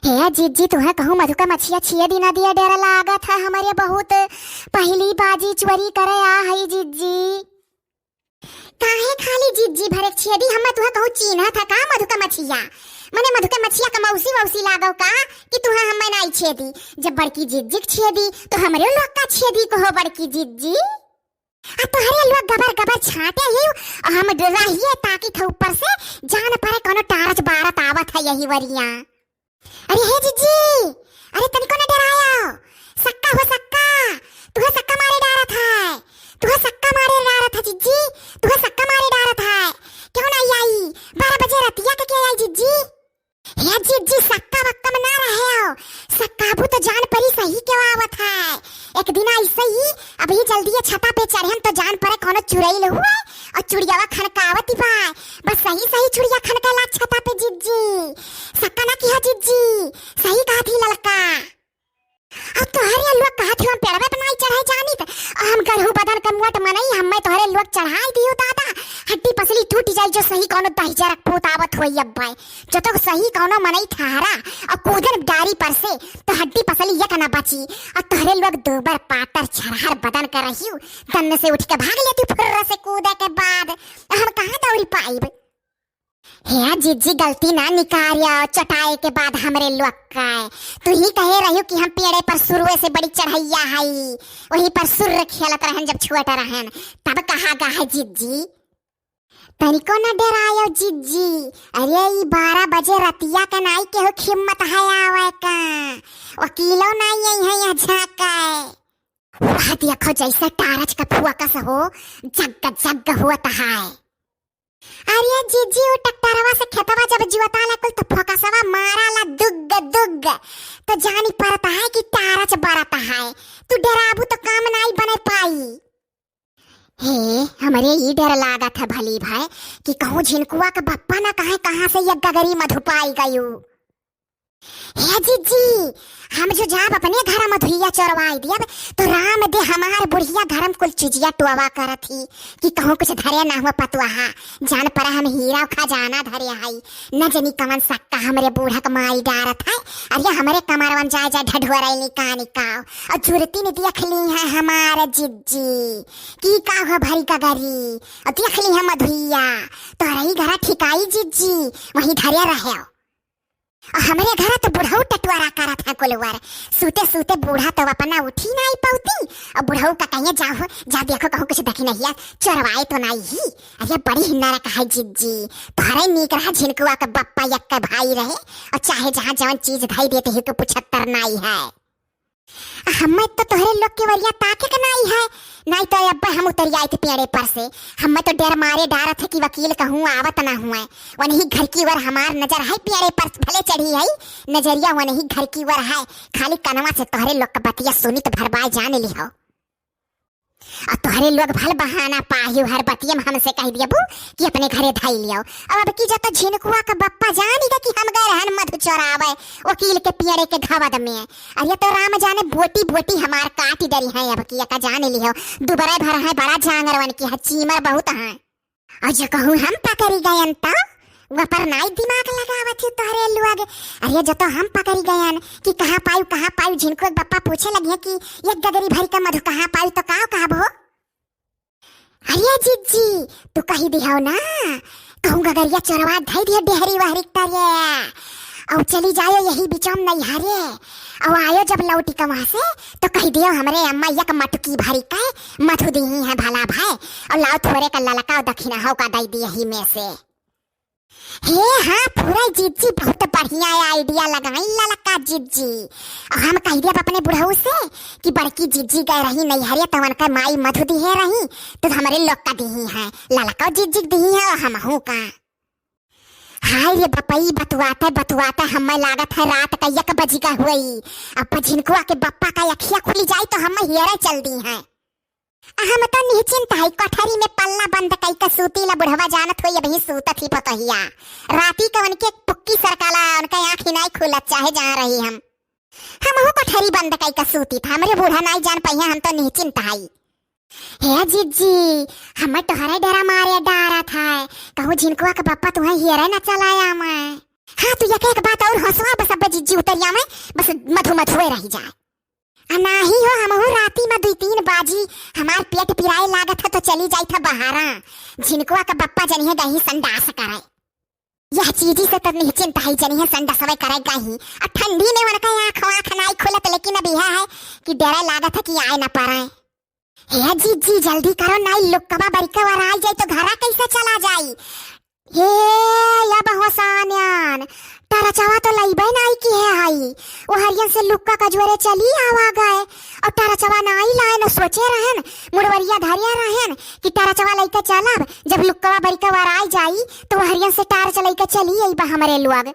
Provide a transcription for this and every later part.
हे जीजी तुम्हें कहूँ मधुका मछिया छिए दिना दिया डेरा लागत है हमारे बहुत पहली बाजी चोरी करे आ हई जीजी। काहे खाली जीजी भरे छिए दी हमें तुम्हें कहूँ चीन्हा था का मधुका मछिया मने मधुका मछिया का मौसी वौसी लागो का कि तुम्हें हमें नहीं छेदी। जब बड़की जीजी छेदी तो हमारे लोग का छेदी को हो बड़की जीजी आ तोहरे लोग गबर गबर छाटे ही हम रहिए ताकि थ ऊपर से जान पड़े कोनो टारच बारत आवत है यही वरिया। अरे हे जीजी अरे तनिको न डरायो सक्का हो सक्का तुहे सक्का मारे डारत है तुहे सक्का मारे डारत है जीजी तुहे सक्का मारे डारत है क्यों नहीं आई 12 बजे रतिया के आई जीजी। हे जीजी सक्का वक्का में ना रहे हो सक्काबू तो जान परी सही क्यों आवत है। एक दिन ऐसे ही अभी जल्दी छता पे चढ़े तो जान पड़े कोनो चुड़ैल हुआ और चुड़ियावा खनकावत ही बा बस सही सही चुड़िया खनकाला छता पे जीजी सक्का ना किया जीजी सही कहा थी लड़का। अब तोहरे लोग कहा थे हम पेड़वे पे नहीं चढ़ाई जानी त हम गरहु बदन का मुट मनई हमें तोहरे लोग चढ़ाई दियो दादा हड्डी पसली टूट जाई जो सही कोनो दहिजा रख पोत आवत होई अब्बा जो तो सही कोनो मनई ठहरा और कूदन गाड़ी पर से तो हड्डी पसली एक ना बची और तोहरे लोग दोबर पातर छरहर बदन कर रही दन से उठ के भाग लेती फुर्र से कूदे के बाद हम कहां दौड़ी पाईब। हे जीजी गलती ना निकारिया चटाए के बाद हमरे लोग का तू ही कहे रही कि हम पेड़े पर सुरुए से बड़ी चढ़ैया हई वही पर सुर खेलत रहन जब छोटा रहन तब कहा गा है जीजी तनिको न डरायो जीजी। अरे 12 बजे रतिया का नाई के हो हिम्मत है आवे का वकीलो नहीं यही है यहाँ झाका वहाँ देखो जैसे टारच का फुआ का हो जग जग हुआ है। अरे जीजी वो टकटरवा से खेतवा जब जुवता लगल तो फोकसवा माराला दुग दुग तो जानी पड़ता है कि टारच बरता है तू डराबू तो काम नहीं बने पाई। हे हमारे ये डर लागा था भली भाई कि कहूँ झिनकुआ का बप्पा ना कहाँ से ये गगरी मधुपाई गयू। हे जीजी हम जो जाब अपने घर में धुइया चरवाई दिया तो राम दे हमार बुढ़िया घर में कुल चीजिया टुआ कर थी कि कहूँ कुछ धरे ना हुआ पतुआ जान पर हम हीरा खजाना धरे हई न जनी कवन सक्का हमरे बूढ़ा का माई डारत है। अरे हमारे कमरवा में जाए जाए ढढुआ निका निकाओ और जुरती ने देख ली है हमारे जीजी की का हो भरी गगरी और देख ली है मधुइया तो रही घर ठिकाई जीजी वही धरे रहे हमारे घर तो बुढ़ऊ टटवारा करा था कोलवर सूते सूते बूढ़ा तो अपना उठी नहीं पाती और बुढ़ऊ का कहिए जाओ जा देखो कहूँ कुछ देखी नहीं चरवाए तो नहीं ही। अरे बड़ी हिन्नारा कहा जीजी तुम्हारे नीक रहा झिनकुआ का बप्पा यक का भाई रहे और चाहे जहाँ जवन चीज धाई देते ही तो 75 नहीं है हमें तो तोहरे लोग के वरिया ताके का नहीं है नहीं तो अब्बा हम उतर आए थे पेड़े पर से हमें तो डर मारे डारत है कि वकील कहूँ आवत ना हुआ वही घर की वर हमार नजर है पेड़े पर भले चढ़ी है नजरिया वही घर की वर है खाली कनवा से तोहरे लोग का बतिया सुनी तो भरबाई जान ली हो और तोहरे लोग भल बहाना पाहियो हर बतिया हमसे कह दिया बू कि अपने घरे धाई लियो अब की जब झिनकुआ का बप्पा जानेगा कि हम गए रहन मधु चोरावे वकील के पेड़े के घवद में अरे तो राम जाने बोटी बोटी हमार काटी डरी है अब की का जाने लियो दुबरे भर है बड़ा जानवर की है चीमर बहुत है और जो कहूँ हम पकड़ी गए तो वह पर नाई दिमाग लगावत थी तोहरे लोग। अरे जो तो हम पकड़ी गए कि कहाँ पायु झिनको बप्पा पूछे लगे कि ये गगरी भरी का मधु कहाँ पायु तो कहा भो। अरे जीजी तू कही दिया ना कहूँ गगरिया चोरवा धई दिया डेहरी वहरी तरे और चली जायो यही बिचम नहीं हारे और आयो जब लौटी का वहां से तो कह दियो हमरे अम्मा यक मटकी भरी का मधु दी है भला भाई और लाओ थोड़े का ललका दक्षिणा हो का दई दी यही में से। हे हाँ पूरा जीजी बहुत बढ़िया आइडिया लगाई ललका जीजी हम कह दिया अपने बुढ़ऊ से कि बड़की जीजी गए रही नहीं हरे तो उनका माई मधु दी है रही तो हमारे लोग का दी है ललका जीजी दी है हम हूँ का। हाय ये बपई बतुआता हमें लागत है रात का 1 बजी का हुई अब झिनकुआ के बप्पा का अखिया खुली जाए तो हमें हेरे चल दी है हम तो निश्चिंत है कठरी में पल्ला बंद कई का सूती ला बुढ़वा जानत हो अभी सूतत ही पतहिया राती का उनके पुक्की सरकाला उनका आँख ही नहीं खुलत चाहे जा रही हम हो कठरी बंद कई का सूती था हमरे बूढ़ा नहीं जान पाइया हम तो निश्चिंत है। हे जीजी हमें तोहरे डरा मारे डारा था कहूँ झिनकुआ का बप्पा तुम्हें हेरे न चलाया मैं हाँ तू एक बात और हंसवा बस अब जिज्जी उतरिया में बस मधु मधुए रही जाए। नाही हो हमहू राती में 2-3 बाजी हमार पेट पिराए लागत है तो चली जाई था बहारा जिनको का बप्पा जनिए गही संडास करे। यह चीजी से तो निश्चिंत ही जनिए संडास वे करे गही। और ठंडी में उनका आँख नहीं खुलत लेकिन अब यह है कि डर लागत है कि आए न पाए। हे जीजी जल्दी करो नहीं लुकवा बरिका वर आ जाए तो घरा कैसे चला जाई। हे या बहुसान्यान तारा चावा तो लईबे नहीं की है हाई वो हरियन से लुक्का का जोरे चली आवा गए और तारा चावा नहीं लाए न सोचे रहन मुड़वरिया धरिया रहन कि तारा चावा लइका चलब जब लुक्का बरिका वर आ जाई तो हरियन से तार चलई के चली आई बा हमरे लोग।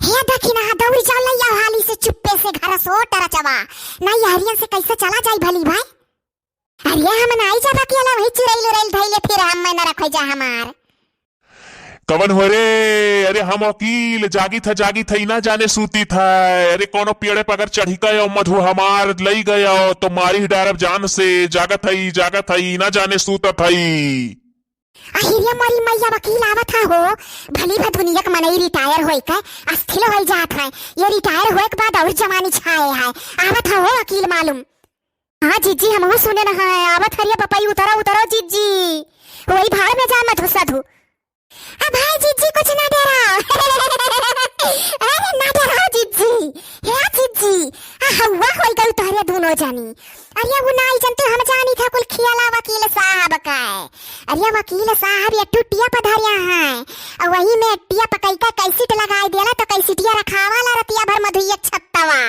हे दखिना दौड़ी चल लइया हाली से चुप्पे से घर सो तारा चावा नहीं हरियन से कैसे चला जाई भली भाई। अरे हम नहीं जाबा कि अला वही चुरैल उरैल धइले फिर हम में न रखै जा हमार कवन हो रे। अरे हम वकील जागी था ना जाने सूती था। अरे कोनो पेड़े पर अगर चढ़ी गए मधु हमार लई गया तो मारी डारब जान से जागत हई ना जाने सूतत हई। अहिरिया मारी मैया वकील आवत है हो भली भदुनिया के मनई रिटायर होई के अस्थिल होई जात है। ये रिटायर होए के बाद और जवानी छाए है आवत है हो वकील मालूम। हाँ जीजी हमहू सुने न है आवत हरिया पपाई उतरो जीजी वही भाड़ में जा मधु साधु। भाई जीजी कुछ ना डराओ अरे ना डराओ जीजी हे जीजी हवा होई गई तोहरे दोनों जानी। अरे वो नाई जनते हम जानी था कुल खियाला वकील साहब का। अरे वकील साहब ये टुटिया पधारिया है और वही में टिया पकई का कैसेट लगाई देला तो कैसेटिया रखावाला रतिया भर मधुइया छत्तवा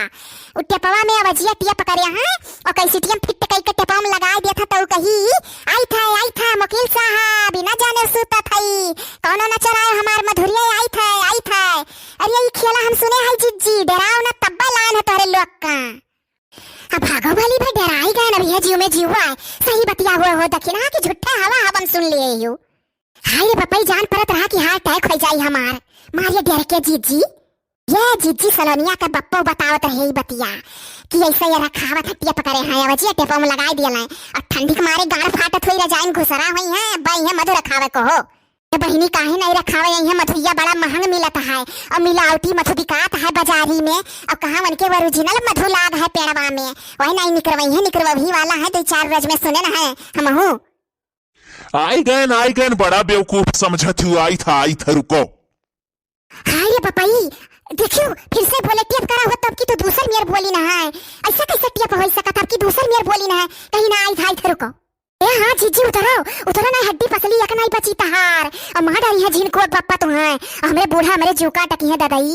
उ टेपवा में अवजिया टिया पकड़िया है और कैसेटिया फिट कई के टेपवा में लगाई दिया था तो कही आई था वकील साहब बिना जाने सुता थई कौनो न चलाए हमार मधुरिया आई था। अरे ये खेला हम सुने है जीजी डराओ ना तब्बा लान है तोरे लोग का। अब भागो भली भाई डराई गए ना भैया जीव में जीव है सही बतिया हुआ हो दखिना कि झूठा हवा हवन सुन लिए यू। हाय रे पपाई जान परत रहा कि हार्ट अटैक हो जाई हमार मारिए डर के जीजी। ये जीजी सलोनिया का बप्पो बतावत रहे ही बतिया कि ऐसे ये रखावत हट्टिया पकड़े हैं अवजिया टेपो में लगाई दिया है और ठंडी के मारे गाड़ फाटत हुई रजाइन घुसरा हुई है भाई है मधु रखावे को हो बहिनी काहे नहीं रखावे है मधुइया बड़ा महंग मिलता है और मिलावटी मधु बिकात है बाजारी में और कहाँ उनके ओरिजिनल मधु लाग है पेड़वा में वही नहीं निकरवही वाला है 2-4 रोज में सुने न है हमहू। आई गन बड़ा बेवकूफ समझत हूँ आई था रुको। हाय रे पपाई देखियो फिर से बोले टिप करा हो तब की तो दूसर मेर बोली ना है ऐसा कैसे टिप हो सकता तब की दूसर मेर बोली ना है कहीं ना आई था रुको। ए हां जीजी उतरो ना हड्डी पसली एक नहीं बची तहार और मां डाली है जिन को पप्पा तो है हमरे बूढ़ा हमरे जुका टकी है दादाई।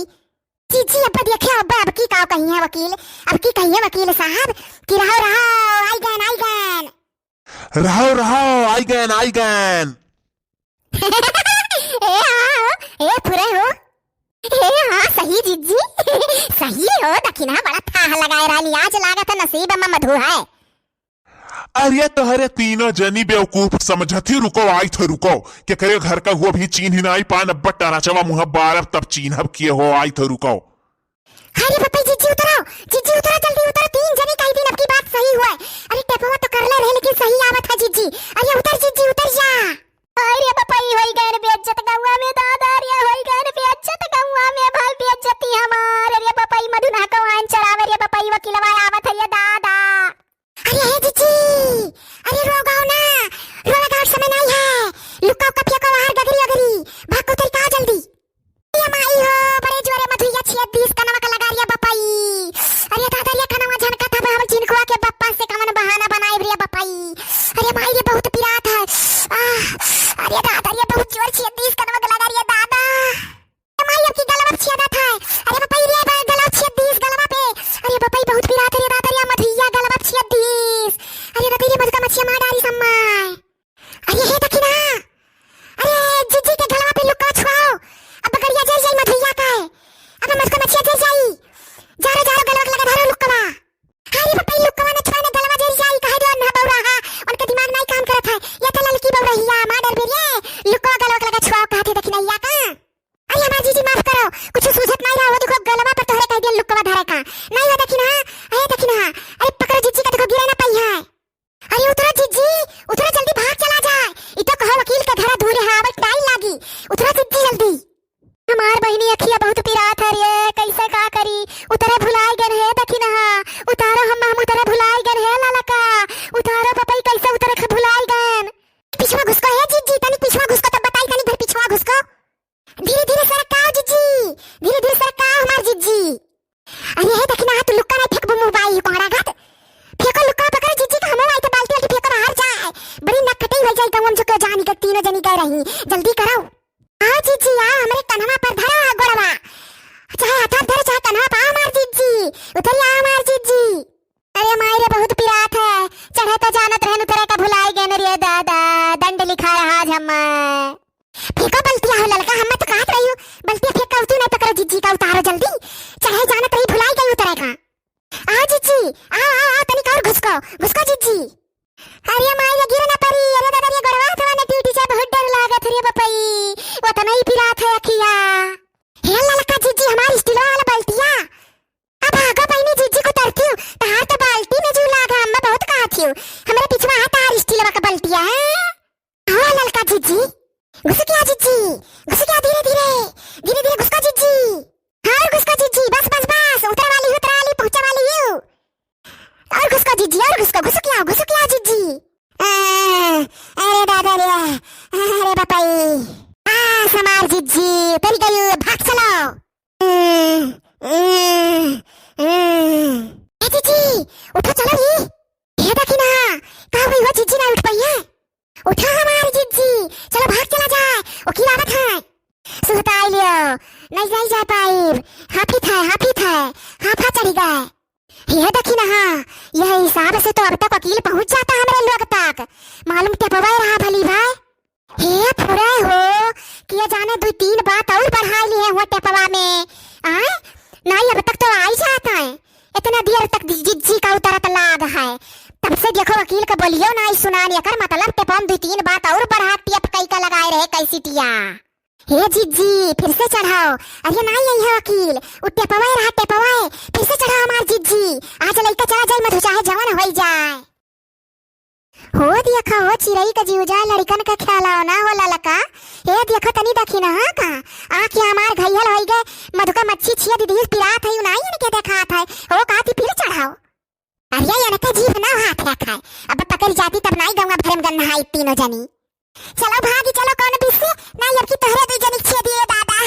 जीजी अब देखे अब की का कही है वकील अब की कही है वकील साहब कि रहो आई गन ए पूरे हो हाँ सही जीजी सही हो दखिना बड़ा था लगाए रही आज लागत नसीब में मधु है। अरे तोहरे तीनों जनी बेवकूफ समझती रुको आई थे रुको क्या करे घर का हुआ भी चीन ही नहीं पान अब टाना चवा मुँह बार तब चीन किए हो आई थे रुको। अरे पप्पा जीजी उतरो जल्दी उतरो 3 जने कई दिन अब की बात सही हुआ अरे टेपवा तो कर ले रहे लेकिन सही आवत है जीजी। अरे उतर जीजी उतर जा। अरे पप्पा ही होई गए बेइज्जत गौवा में दादा रे होई गए बेइज्जत गौवा में भाई बेइज्जती हमार। अरे पप्पा ही मधु ना को आन चढ़ावे रे पप्पा ही वकीलवा आवत है दादा। अरे हे जीजी अरे रोगाओ ना रोगा समय नहीं है लुकाओ का फेंको बाहर गगरी भागो तो का जल्दी। ये माई हो बड़े जोरे मधुइया 26 का नमक लगा रिया बपाई। अरे दादा रे कनवा झनका था हम जिनको के बप्पा से कवन बहाना बनाए रे बपाई। अरे माई रे बहुत पिरात है अरे दादा ये बहुत जोर 26 का नमक लगा रिया दादा। माई अब की गलवा छेदा था अरे बपाई रे गलवा 26 गलवा पे अरे बपाई बहुत पिरात है दादा रे मधुइया गलवा 26 अरे दादा रे मधु का मछिया मार डाली सम्माय। अरे हे दखिना अरे जीजी के गलवा पे लुका छुआओ अब बकरिया जय मधुइया का है अब मधु का मछिया जय घुसको जिज्जी। अरे माया गिर ना परी, अरे दादा ये गड़वा था ना ड्यूटी से बहुत डर लागत रे बपई, वो तो नहीं पिरा था अखिया। हे ललका जिज्जी हमारी स्टील वाला बाल्टिया, अब आगा पईनी जिज्जी को तरती हूँ, तार तो बाल्टी में जू लागा, मैं बहुत कहती हूँ, हमारे पिछवा है तार स्टील वाला बाल्टिया है। हाँ ललका जिज्जी, घुस गया जिज्जी, घुस गया धीरे धीरे, धीरे धीरे घुसका जिज्जी, और घुसका जिज्जी, बस बस बस, उतर वाली पहुंचा वाली हूँ, और घुसका जिज्जी, और घुस गया जिज्जी। अरे दादा रे, अरे बापाई, समार जिज्जी, उतर गई, भाग चलो। जिज्जी उठो चलो ये देखी ना, कहाँ हुई वो जिज्जी ना उठ पाई है, उठा हमारी जिज्जी, चलो भाग चला जाए, वकील आवत है, सुहताई लियो, नहीं जा पाई, हाफी था, हाफा चढ़ी गए, ये देखी ना, यह हिसाब से तो अब तक वकील पहुंच जाता हमारे लोग तक, मालूम टेपवा रहा भली भाई, हे फुरे हो, किया जाने 2-3 बात और बढ़ा ली है वो टेपवा में, आए, नहीं अब तक तो आ ही जाता है, इतना देर तक जिज्जी का उतरत लाग है, तब से देखो वकील का बोलियो ना सुनानी कर, मतलब टेपम 2-3 बात और बढ़ा टिप कई का लगाए रहे कैसी टिया। हे जिज्जी फिर से चढ़ाओ, अरे नहीं यही है वकील, उ टेपवाए रहा टेपवाए, फिर से चढ़ाओ हमार जिज्जी, आज लइका चला जाए मधु चाहे जवान हो जाए। हो देखो हो चिरई का जीव जाए लड़कन का ख्याल आओ ना हो ललका, हे देखो तनी देखी ना का, आके हमार घइयल होई गए, मधु का मच्छी छिया दीदी पिरात है नहीं इनके देखा था, हो कहती फिर चढ़ाओ। अरे ये नका जीव ना हाथ रखा, अब पकड़ जाती तब नहीं गंगा भरम गन्ना है तीनों जनी, चलो भागी चलो कौन बिस्से नहीं अब की तोहरे 2 जनी छे दिए दादा।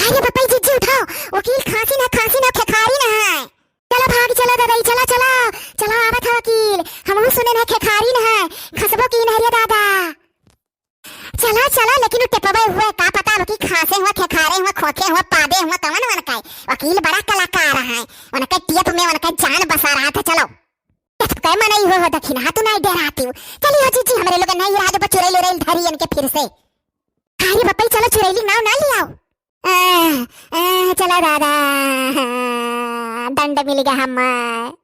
अरे पापा जिज्जी उठाओ, वकील खांसी ना खेखारी ना है, चलो भाग चलो दादा, चलो आवत है वकील, हम सुने ना खेखारी ना है, खसबो की नहीं रे दादा, चलो लेकिन टेपवे हुए का पता वकील खांसे हुआ खेखारे हुआ खोखे हुआ पादे हुआ कवन वनका वकील बड़ा कलाकार है, वनका टिप में वनका जान बसा रहा था, चलो कई मन नहीं हो दखिन हाथ नहीं डराती हूँ, चलिए जिज्जी हमारे लोग नहीं रहा जो चुरैल धरी इनके फिर से, अरे बप्पी चलो चुरैली नाव ना लियाओ, चलो दादा दंड मिल गया हमें।